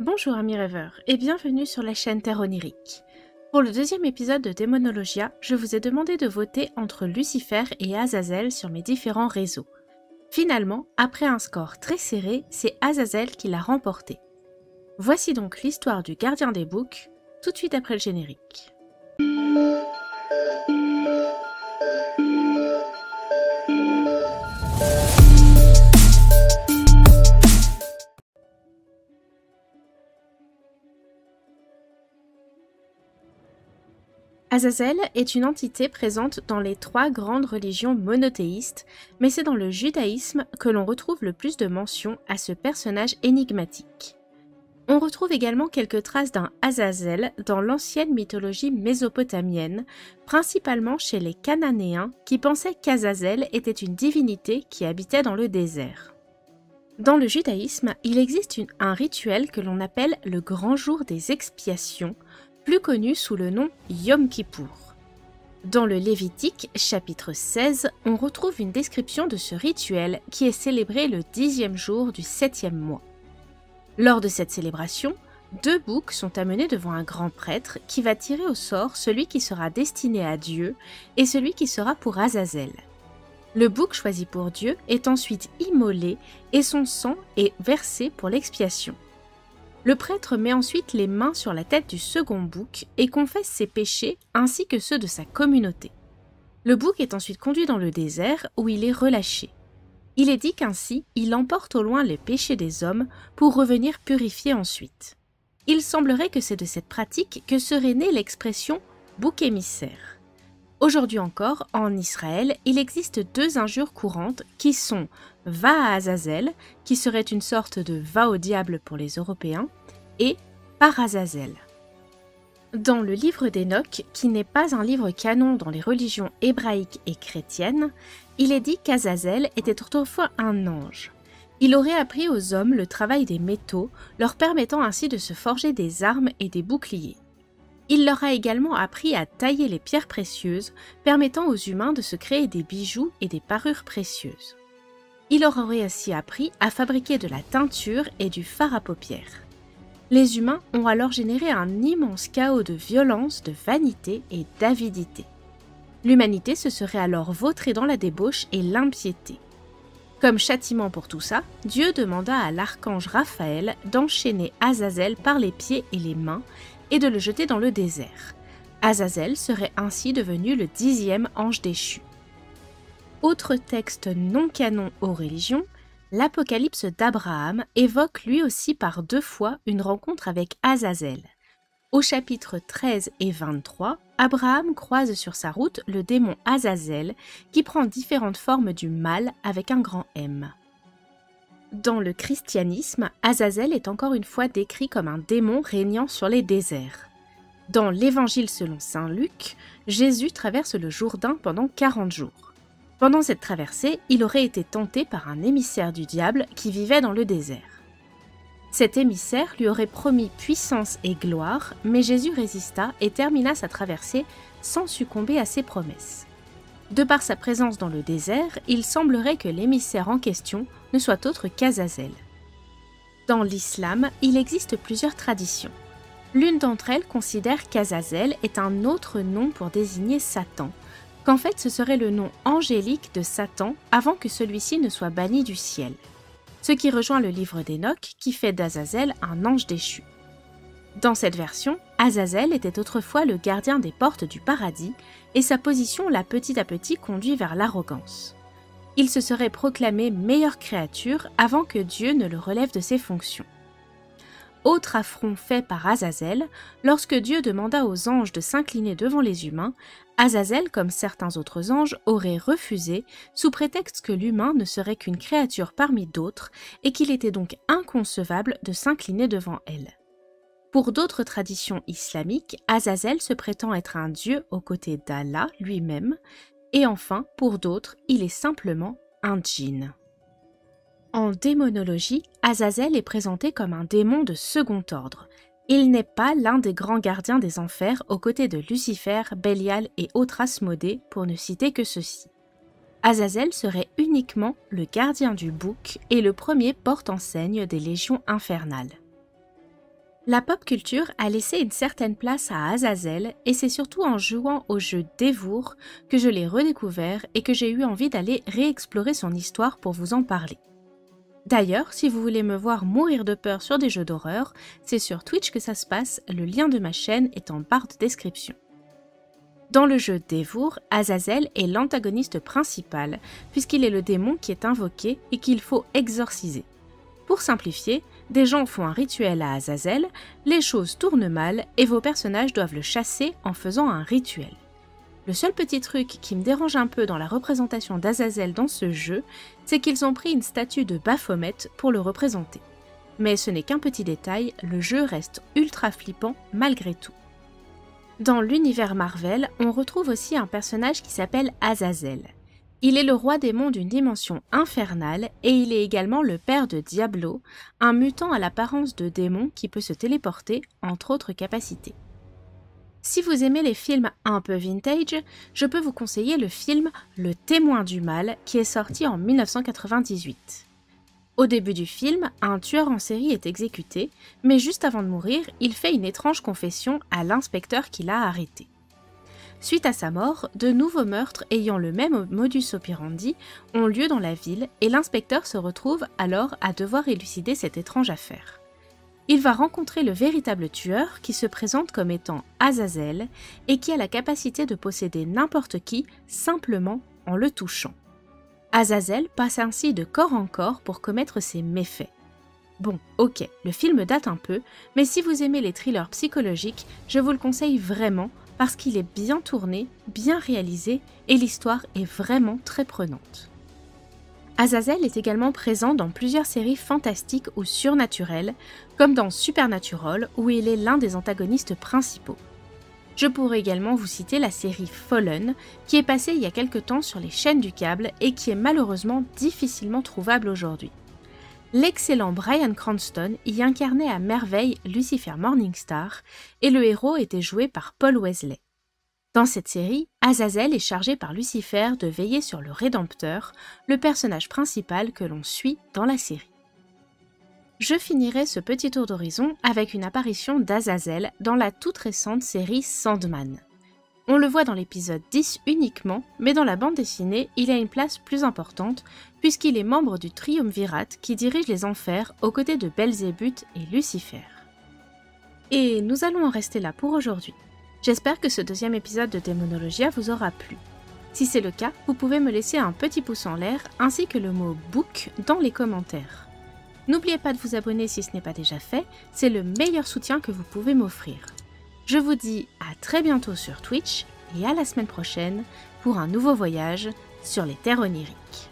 Bonjour amis rêveurs et bienvenue sur la chaîne Terre Onirique. Pour le deuxième épisode de Démonologia, je vous ai demandé de voter entre Lucifer et Azazel sur mes différents réseaux. Finalement, après un score très serré, c'est Azazel qui l'a remporté. Voici donc l'histoire du gardien des boucs, tout de suite après le générique. Azazel est une entité présente dans les trois grandes religions monothéistes, mais c'est dans le judaïsme que l'on retrouve le plus de mentions à ce personnage énigmatique. On retrouve également quelques traces d'un Azazel dans l'ancienne mythologie mésopotamienne, principalement chez les Cananéens qui pensaient qu'Azazel était une divinité qui habitait dans le désert. Dans le judaïsme, il existe un rituel que l'on appelle le grand jour des expiations, plus connu sous le nom Yom Kippour. Dans le Lévitique, chapitre 16, on retrouve une description de ce rituel qui est célébré le 10e jour du 7e mois. Lors de cette célébration, deux boucs sont amenés devant un grand prêtre qui va tirer au sort celui qui sera destiné à Dieu et celui qui sera pour Azazel. Le bouc choisi pour Dieu est ensuite immolé et son sang est versé pour l'expiation. Le prêtre met ensuite les mains sur la tête du second bouc et confesse ses péchés ainsi que ceux de sa communauté. Le bouc est ensuite conduit dans le désert où il est relâché. Il est dit qu'ainsi, il emporte au loin les péchés des hommes pour revenir purifier ensuite. Il semblerait que c'est de cette pratique que serait née l'expression « bouc émissaire ». Aujourd'hui encore, en Israël, il existe deux injures courantes qui sont « va à Azazel », qui serait une sorte de « va au diable » pour les Européens, et « par Azazel ». Dans le livre d'Enoch, qui n'est pas un livre canon dans les religions hébraïques et chrétiennes, il est dit qu'Azazel était autrefois un ange. Il aurait appris aux hommes le travail des métaux, leur permettant ainsi de se forger des armes et des boucliers. Il leur a également appris à tailler les pierres précieuses, permettant aux humains de se créer des bijoux et des parures précieuses. Il leur aurait aussi appris à fabriquer de la teinture et du fard à paupières. Les humains ont alors généré un immense chaos de violence, de vanité et d'avidité. L'humanité se serait alors vautrée dans la débauche et l'impiété. Comme châtiment pour tout ça, Dieu demanda à l'archange Raphaël d'enchaîner Azazel par les pieds et les mains et de le jeter dans le désert. Azazel serait ainsi devenu le 10e ange déchu. Autre texte non canon aux religions, l'Apocalypse d'Abraham évoque lui aussi par deux fois une rencontre avec Azazel. Au chapitre 13 et 23, Abraham croise sur sa route le démon Azazel qui prend différentes formes du mal avec un grand M. Dans le christianisme, Azazel est encore une fois décrit comme un démon régnant sur les déserts. Dans l'Évangile selon saint Luc, Jésus traverse le Jourdain pendant 40 jours. Pendant cette traversée, il aurait été tenté par un émissaire du diable qui vivait dans le désert. Cet émissaire lui aurait promis puissance et gloire, mais Jésus résista et termina sa traversée sans succomber à ses promesses. De par sa présence dans le désert, il semblerait que l'émissaire en question ne soit autre qu'Azazel. Dans l'islam, il existe plusieurs traditions. L'une d'entre elles considère qu'Azazel est un autre nom pour désigner Satan, qu'en fait ce serait le nom angélique de Satan avant que celui-ci ne soit banni du ciel. Ce qui rejoint le livre d'Enoch qui fait d'Azazel un ange déchu. Dans cette version, Azazel était autrefois le gardien des portes du paradis et sa position l'a petit à petit conduit vers l'arrogance. Il se serait proclamé meilleure créature avant que Dieu ne le relève de ses fonctions. Autre affront fait par Azazel, lorsque Dieu demanda aux anges de s'incliner devant les humains, Azazel, comme certains autres anges, aurait refusé sous prétexte que l'humain ne serait qu'une créature parmi d'autres et qu'il était donc inconcevable de s'incliner devant elle. Pour d'autres traditions islamiques, Azazel se prétend être un dieu aux côtés d'Allah lui-même, et enfin, pour d'autres, il est simplement un djinn. En démonologie, Azazel est présenté comme un démon de second ordre. Il n'est pas l'un des grands gardiens des enfers aux côtés de Lucifer, Bélial et autres Asmodée, pour ne citer que ceux-ci. Azazel serait uniquement le gardien du bouc et le premier porte-enseigne des légions infernales. La pop culture a laissé une certaine place à Azazel et c'est surtout en jouant au jeu Devour que je l'ai redécouvert et que j'ai eu envie d'aller réexplorer son histoire pour vous en parler. D'ailleurs, si vous voulez me voir mourir de peur sur des jeux d'horreur, c'est sur Twitch que ça se passe, le lien de ma chaîne est en barre de description. Dans le jeu Devour, Azazel est l'antagoniste principal puisqu'il est le démon qui est invoqué et qu'il faut exorciser. Pour simplifier, des gens font un rituel à Azazel, les choses tournent mal et vos personnages doivent le chasser en faisant un rituel. Le seul petit truc qui me dérange un peu dans la représentation d'Azazel dans ce jeu, c'est qu'ils ont pris une statue de Baphomet pour le représenter. Mais ce n'est qu'un petit détail, le jeu reste ultra flippant malgré tout. Dans l'univers Marvel, on retrouve aussi un personnage qui s'appelle Azazel. Il est le roi démon d'une dimension infernale et il est également le père de Diablo, un mutant à l'apparence de démon qui peut se téléporter, entre autres capacités. Si vous aimez les films un peu vintage, je peux vous conseiller le film Le Témoin du Mal qui est sorti en 1998. Au début du film, un tueur en série est exécuté, mais juste avant de mourir, il fait une étrange confession à l'inspecteur qui l'a arrêté. Suite à sa mort, de nouveaux meurtres ayant le même modus operandi ont lieu dans la ville et l'inspecteur se retrouve alors à devoir élucider cette étrange affaire. Il va rencontrer le véritable tueur qui se présente comme étant Azazel et qui a la capacité de posséder n'importe qui simplement en le touchant. Azazel passe ainsi de corps en corps pour commettre ses méfaits. Bon, ok, le film date un peu, mais si vous aimez les thrillers psychologiques, je vous le conseille vraiment parce qu'il est bien tourné, bien réalisé et l'histoire est vraiment très prenante. Azazel est également présent dans plusieurs séries fantastiques ou surnaturelles, comme dans Supernatural où il est l'un des antagonistes principaux. Je pourrais également vous citer la série Fallen, qui est passée il y a quelque temps sur les chaînes du câble et qui est malheureusement difficilement trouvable aujourd'hui. L'excellent Bryan Cranston y incarnait à merveille Lucifer Morningstar et le héros était joué par Paul Wesley. Dans cette série, Azazel est chargé par Lucifer de veiller sur le Rédempteur, le personnage principal que l'on suit dans la série. Je finirai ce petit tour d'horizon avec une apparition d'Azazel dans la toute récente série Sandman. On le voit dans l'épisode 10 uniquement, mais dans la bande dessinée, il a une place plus importante puisqu'il est membre du triumvirat qui dirige les enfers aux côtés de Belzébuth et Lucifer. Et nous allons en rester là pour aujourd'hui. J'espère que ce deuxième épisode de Démonologia vous aura plu. Si c'est le cas, vous pouvez me laisser un petit pouce en l'air ainsi que le mot « book » dans les commentaires. N'oubliez pas de vous abonner si ce n'est pas déjà fait, c'est le meilleur soutien que vous pouvez m'offrir. Je vous dis à très bientôt sur Twitch et à la semaine prochaine pour un nouveau voyage sur les terres oniriques.